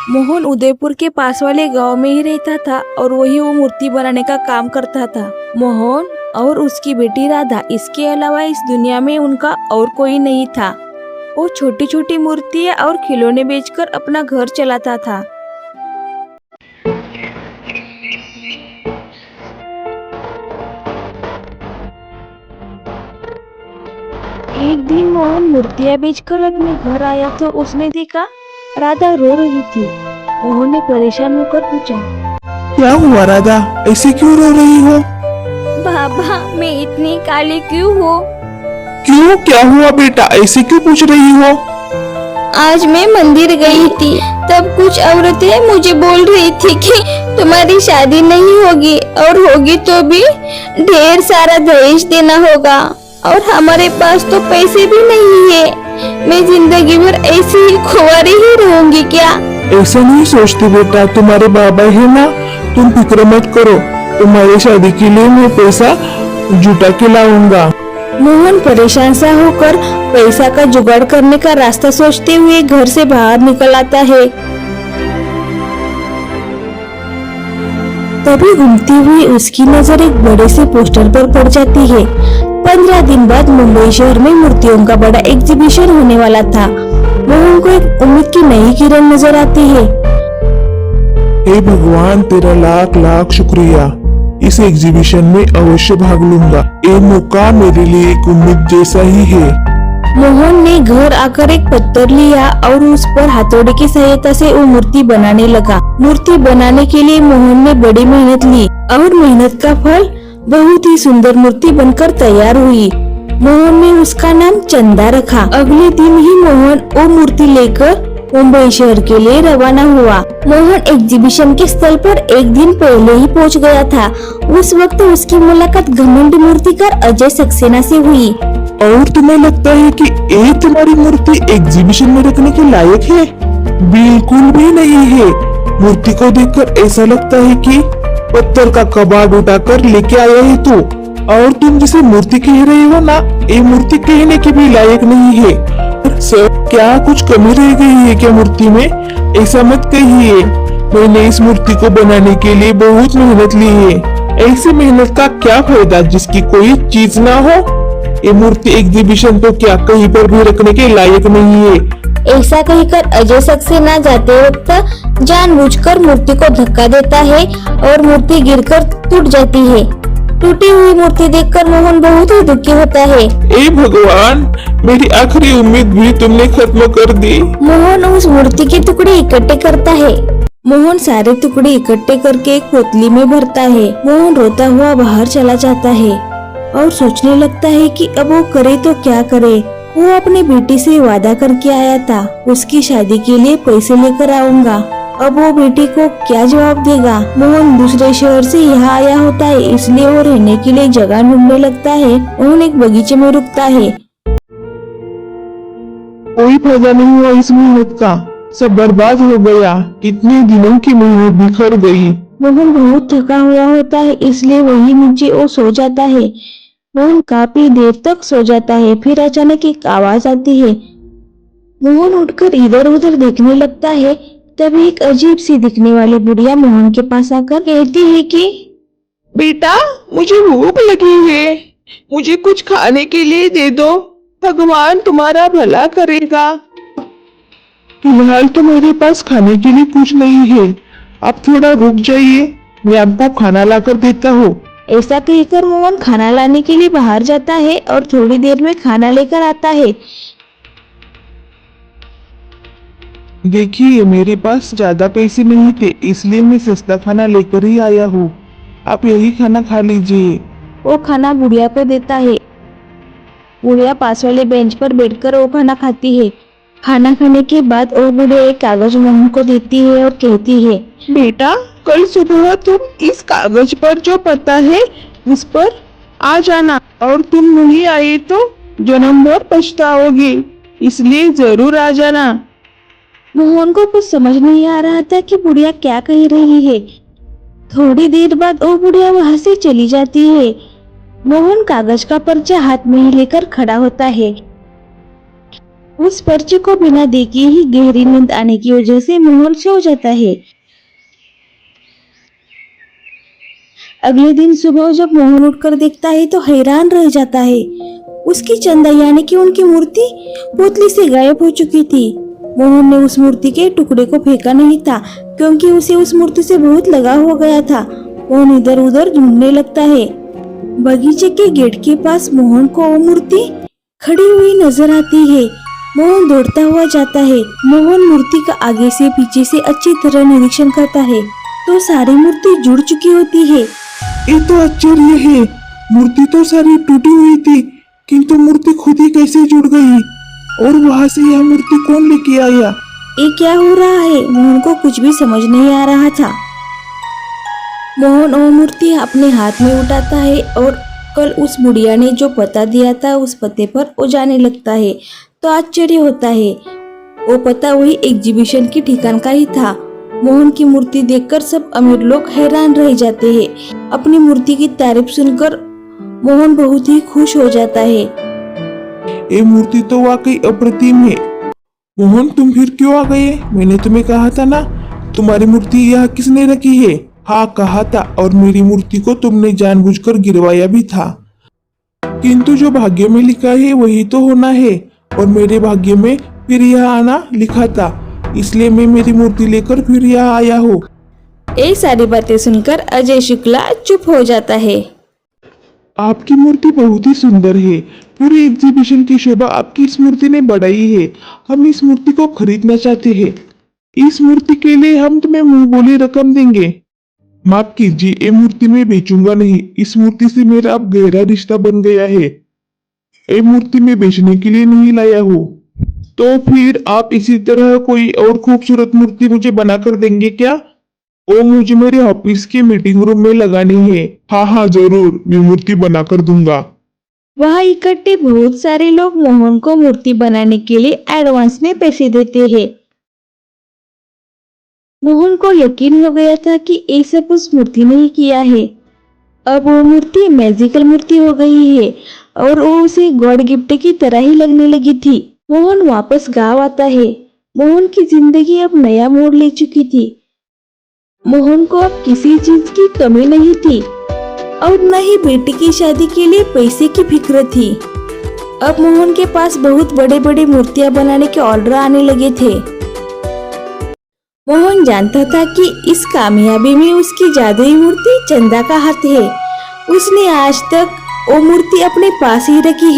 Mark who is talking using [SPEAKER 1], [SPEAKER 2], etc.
[SPEAKER 1] मोहन उदयपुर के पास वाले गांव में ही रहता था और वही वो मूर्ति बनाने का काम करता था। मोहन और उसकी बेटी राधा, इसके अलावा इस दुनिया में उनका और कोई नहीं था। वो छोटी छोटी मूर्तियां और खिलौने बेचकर अपना घर चलाता था। एक दिन मोहन मूर्तियां बेचकर अपने घर आया तो उसने देखा राधा रो रही थी। मोहन ने परेशान होकर पूछा,
[SPEAKER 2] क्या हुआ राधा, ऐसे क्यों रो रही हो?
[SPEAKER 1] बाबा, मैं इतनी काली क्यों हूँ?
[SPEAKER 2] क्यों, क्या हुआ बेटा, ऐसे क्यों पूछ रही हो?
[SPEAKER 1] आज मैं मंदिर गई थी, तब कुछ औरतें मुझे बोल रही थी कि तुम्हारी शादी नहीं होगी और होगी तो भी ढेर सारा दहेज देना होगा और हमारे पास तो पैसे भी नहीं है। मैं जिंदगी भर ऐसी ही खुआरी ही रहूंगी क्या?
[SPEAKER 2] ऐसा नहीं सोचते बेटा, तुम्हारे बाबा है ना, तुम फिक्र मत करो, तुम्हारी शादी के लिए मैं पैसा जुटा के लाऊंगा।
[SPEAKER 1] मोहन परेशान सा होकर पैसा का जुगाड़ करने का रास्ता सोचते हुए घर से बाहर निकल आता है। तभी घूमती हुई उसकी नजर एक बड़े से पोस्टर पर पड़ जाती है। 15 दिन बाद मुंबई शहर में मूर्तियों का बड़ा एग्जीबिशन होने वाला था। मोहन को एक उम्मीद की नई किरण नजर आती है।
[SPEAKER 2] हे भगवान, तेरा लाख लाख शुक्रिया, इस एग्जीबिशन में अवश्य भाग लूंगा। ये मौका मेरे लिए एक उम्मीद जैसा ही है।
[SPEAKER 1] मोहन ने घर आकर एक पत्थर लिया और उस पर हथौड़े की सहायता से वो मूर्ति बनाने लगा। मूर्ति बनाने के लिए मोहन ने बड़ी मेहनत ली और मेहनत का फल बहुत ही सुंदर मूर्ति बनकर तैयार हुई। मोहन ने उसका नाम चंदा रखा। अगले दिन ही मोहन वो मूर्ति लेकर मुंबई शहर के लिए रवाना हुआ। मोहन एग्जीबिशन के स्थल पर एक दिन पहले ही पहुंच गया था। उस वक्त उसकी मुलाकात घमंड मूर्तिकार अजय सक्सेना से हुई।
[SPEAKER 2] और तुम्हें लगता है कि ये तुम्हारी मूर्ति एग्जीबिशन में रखने के लायक है? बिल्कुल भी नहीं है। मूर्ति को देखकर ऐसा लगता है कि पत्थर का कबाड़ उठाकर लेके आया है तू। और तुम जिसे मूर्ति कह रहे हो ना, ये मूर्ति कहने की भी लायक नहीं है। सर, क्या कुछ कमी रह गई है क्या मूर्ति में? ऐसा मत कहिए। मैंने इस मूर्ति को बनाने के लिए बहुत मेहनत ली है। ऐसी मेहनत का क्या फायदा जिसकी कोई चीज ना हो? ये मूर्ति एग्जीबिशन तो क्या कहीं पर भी रखने के लायक नहीं है।
[SPEAKER 1] ऐसा कहकर अजय सक्सेना जाते वक्त जानबूझकर मूर्ति को धक्का देता है और मूर्ति गिरकर टूट जाती है। टूटी हुई मूर्ति देखकर मोहन बहुत ही दुखी होता है।
[SPEAKER 2] ए भगवान, मेरी आखिरी उम्मीद भी तुमने खत्म कर दी।
[SPEAKER 1] मोहन उस मूर्ति के टुकड़े इकट्ठे करता है। मोहन सारे टुकड़े इकट्ठे करके एक पोतली में भरता है। मोहन रोता हुआ बाहर चला जाता है और सोचने लगता है कि अब वो करे तो क्या करे। वो अपनी बेटी से वादा करके आया था, उसकी शादी के लिए पैसे लेकर आऊंगा। अब वो बेटी को क्या जवाब देगा? मोहन दूसरे शहर से यहाँ आया होता है, इसलिए वो रहने के लिए जगह ढूंढने लगता है। मोहन एक बगीचे में रुकता है।
[SPEAKER 2] कोई फायदा नहीं हुआ इस मेहनत का, सब बर्बाद हो गया। इतने दिनों की मेहनत बिखर गई।
[SPEAKER 1] मोहन बहुत थका हुआ होता है, इसलिए वही नीचे वो सो जाता है। मोहन काफी देर तक सो जाता है। फिर अचानक एक आवाज आती है। मोहन उठकर इधर उधर देखने लगता है। तभी एक अजीब सी दिखने वाली बुढ़िया मोहन के पास आकर कहती है कि
[SPEAKER 2] बेटा, मुझे भूख लगी है, मुझे कुछ खाने के लिए दे दो, भगवान तुम्हारा भला करेगा। फिलहाल तो मेरे पास खाने के लिए कुछ नहीं है, आप थोड़ा रुक जाइए, मैं आपको खाना लाकर देता हूँ।
[SPEAKER 1] ऐसा कहकर मोहन खाना लाने के लिए बाहर जाता है और थोड़ी देर में खाना लेकर आता है।
[SPEAKER 2] देखिए, मेरे पास ज्यादा पैसे नहीं थे, इसलिए मैं सस्ता खाना लेकर ही आया हूँ, आप यही खाना खा लीजिए।
[SPEAKER 1] वो खाना बुढ़िया को देता है। बुढ़िया पास वाले बेंच पर बैठकर वो खाना खाती है। खाना खाने के बाद वो बुढ़िया एक कागज मोहन को देती है और कहती है,
[SPEAKER 2] बेटा, कल सुबह तुम इस कागज पर जो पता है उस पर आ जाना, और तुम नहीं आए तो जन्म भर पछताओगे, इसलिए जरूर आ जाना।
[SPEAKER 1] मोहन को कुछ समझ नहीं आ रहा था कि बुढ़िया क्या कह रही है। थोड़ी देर बाद वो बुढ़िया वहां से चली जाती है। मोहन कागज का पर्चा हाथ में ही लेकर खड़ा होता है। उस पर्चे को बिना देखे ही गहरी नींद आने की वजह से मोहन सो जाता है। अगले दिन सुबह जब मोहन उठकर देखता है तो हैरान रह जाता है। उसकी चंदा यानी कि उनकी मूर्ति पोतली से गायब हो चुकी थी। मोहन ने उस मूर्ति के टुकड़े को फेंका नहीं था क्योंकि उसे उस मूर्ति से बहुत लगाव हो गया था। मोहन इधर उधर ढूंढने लगता है। बगीचे के गेट के पास मोहन को वो मूर्ति खड़ी हुई नजर आती है। मोहन दौड़ता हुआ जाता है। मोहन मूर्ति का आगे से पीछे से अच्छी तरह निरीक्षण करता है तो सारी मूर्ति जुड़ चुकी होती है।
[SPEAKER 2] ये तो आश्चर्य है, मूर्ति तो सारी टूटी हुई थी किंतु मूर्ति खुद ही कैसे जुड़ गई और वहां से यह मूर्ति कौन लेके आया?
[SPEAKER 1] ये क्या हो रहा है? मोहन को कुछ भी समझ नहीं आ रहा था। मोहन वो मूर्ति अपने हाथ में उठाता है और कल उस बुढ़िया ने जो पता दिया था उस पते पर वो जाने लगता है तो आश्चर्य होता है। वो पता वही एग्जीबिशन की ठिकान का ही था। मोहन की मूर्ति देखकर सब अमीर लोग हैरान रह जाते हैं। अपनी मूर्ति की तारीफ सुनकर मोहन बहुत ही खुश हो जाता है।
[SPEAKER 2] ये मूर्ति तो वाकई अप्रतिम है। मोहन, तुम फिर क्यों आ गए? मैंने तुम्हें कहा था ना, तुम्हारी मूर्ति यहाँ किसने रखी है? हाँ, कहा था, और मेरी मूर्ति को तुमने जानबूझकर गिरवाया भी था। किंतु जो भाग्य में लिखा है वही तो होना है और मेरे भाग्य में फिर यहाँ आना लिखा था, इसलिए मैं मेरी मूर्ति लेकर फिर यहाँ आया हूँ।
[SPEAKER 1] ये सारी बातें सुनकर अजय शुक्ला चुप हो जाता है।
[SPEAKER 2] आपकी मूर्ति बहुत ही सुंदर है। पूरी एग्जीबिशन की शोभा आपकी इस मूर्ति ने बढ़ाई है। हम इस मूर्ति को खरीदना चाहते हैं। इस मूर्ति के लिए हम तुम्हें मुंह बोली रकम देंगे। माफ कीजिए, ये मूर्ति मैं बेचूंगा नहीं। इस मूर्ति से मेरा अब गहरा रिश्ता बन गया है। ये मूर्ति मैं बेचने के लिए नहीं लाया हूँ। तो फिर आप इसी तरह कोई और खूबसूरत मूर्ति मुझे बनाकर देंगे क्या? वो मुझे मेरे ऑफिस के मीटिंग रूम में लगानी है। हाँ हाँ जरूर, मैं मूर्ति बनाकर दूंगा।
[SPEAKER 1] वहाँ इकट्ठे बहुत सारे लोग मोहन को मूर्ति बनाने के लिए एडवांस में पैसे देते हैं। मोहन को यकीन हो गया था कि ये सब उस मूर्ति ने ही किया है। अब वो मूर्ति मैजिकल मूर्ति हो गई है और वो उसे गॉड गिफ्ट की तरह ही लगने लगी थी। मोहन वापस गांव आता है। मोहन की जिंदगी अब नया मोड़ ले चुकी थी। मोहन को अब किसी चीज की कमी नहीं थी और न ही बेटी की शादी के लिए पैसे की फिक्र थी। अब मोहन के पास बहुत बड़े बड़े मूर्तियां बनाने के ऑर्डर आने लगे थे। मोहन जानता था कि इस कामयाबी में उसकी जादुई मूर्ति चंदा का हाथ है। उसने आज तक वो मूर्ति अपने पास ही रखी है।